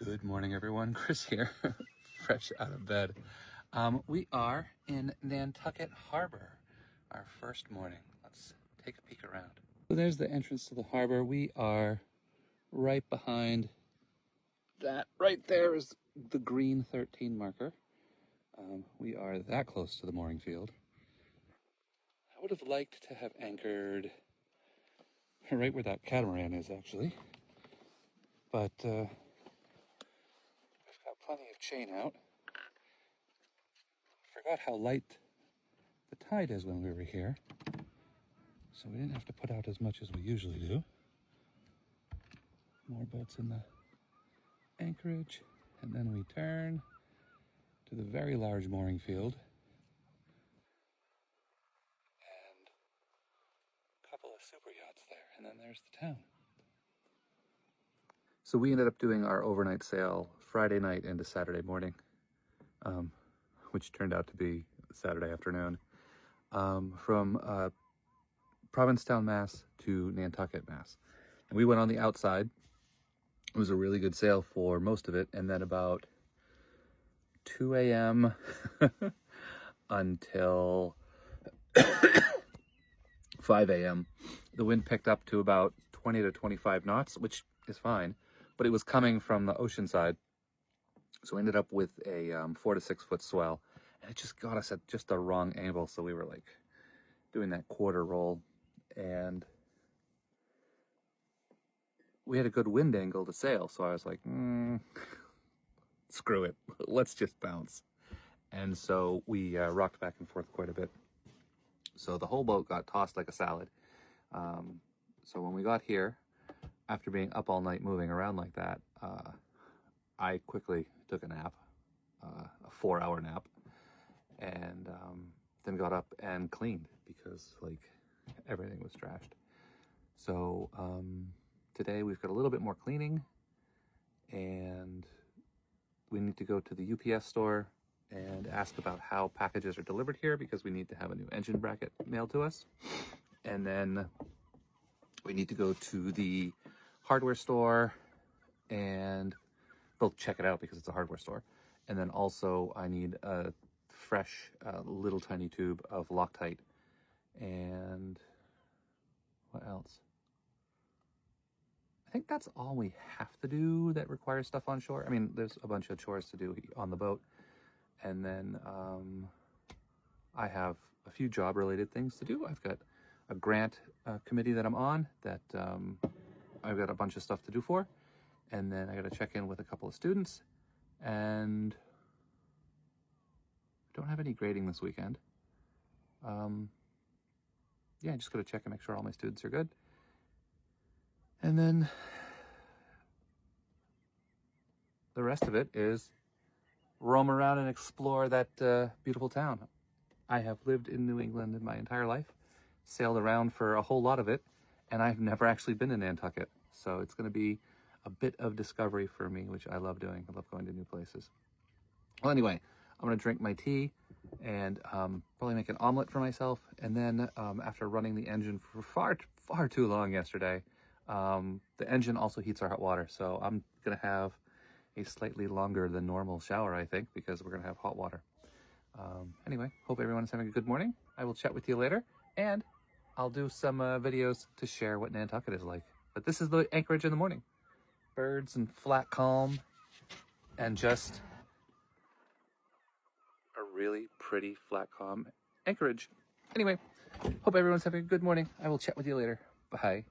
Good morning, everyone. Chris here, fresh out of bed. We are in Nantucket Harbor, our first morning. Let's take a peek around. So there's the entrance to the harbor. We are right behind that. Right there is the green 13 marker. We are that close to the mooring field. I would have liked to have anchored right where that catamaran is, actually. But we've got plenty of chain out. Forgot how light the tide is when we were here, so we didn't have to put out as much as we usually do. More boats in the anchorage, and then we turn to the very large mooring field and a couple of super yachts there, and then there's the town. So we ended up doing our overnight sail Friday night into Saturday morning, which turned out to be Saturday afternoon, from Provincetown, Mass to Nantucket, Mass. And we went on the outside. It was a really good sail for most of it, and then about 2 a.m. until 5 a.m. the wind picked up to about 20 to 25 knots, which is fine, but it was coming from the ocean side, so we ended up with a 4 to 6 foot swell, and it just got us at just the wrong angle. So we were like doing that quarter roll, and we had a good wind angle to sail, so I was like, screw it, let's just bounce. And so we rocked back and forth quite a bit. So the whole boat got tossed like a salad. So when we got here, after being up all night moving around like that, I quickly took a nap, a 4-hour nap, and then got up and cleaned because like everything was trashed. So today we've got a little bit more cleaning, and we need to go to the UPS store and ask about how packages are delivered here, because we need to have a new engine bracket mailed to us. And then we need to go to the hardware store and they'll check it out because it's a hardware store. And then also I need a fresh little tiny tube of Loctite. And what else? I think that's all we have to do that requires stuff on shore. I mean, there's a bunch of chores to do on the boat. And then I have a few job-related things to do. I've got a grant committee that I'm on that I've got a bunch of stuff to do for. And then I got to check in with a couple of students. And I don't have any grading this weekend. Yeah, I just got to check and make sure all my students are good. And then the rest of it is roam around and explore that beautiful town. I have lived in New England in my entire life, sailed around for a whole lot of it, and I've never actually been in Nantucket. So it's going to be a bit of discovery for me, which I love doing. I love going to new places. Well, anyway, I'm going to drink my tea and probably make an omelet for myself. And then after running the engine for far too long yesterday, the engine also heats our hot water. So I'm going to have a slightly longer than normal shower, I think, because we're going to have hot water. Anyway, hope everyone's having a good morning. I will chat with you later, and I'll do some videos to share what Nantucket is like. But this is the anchorage in the morning. Birds and flat calm, and just a really pretty flat calm anchorage. Anyway, hope everyone's having a good morning. I will chat with you later. Bye.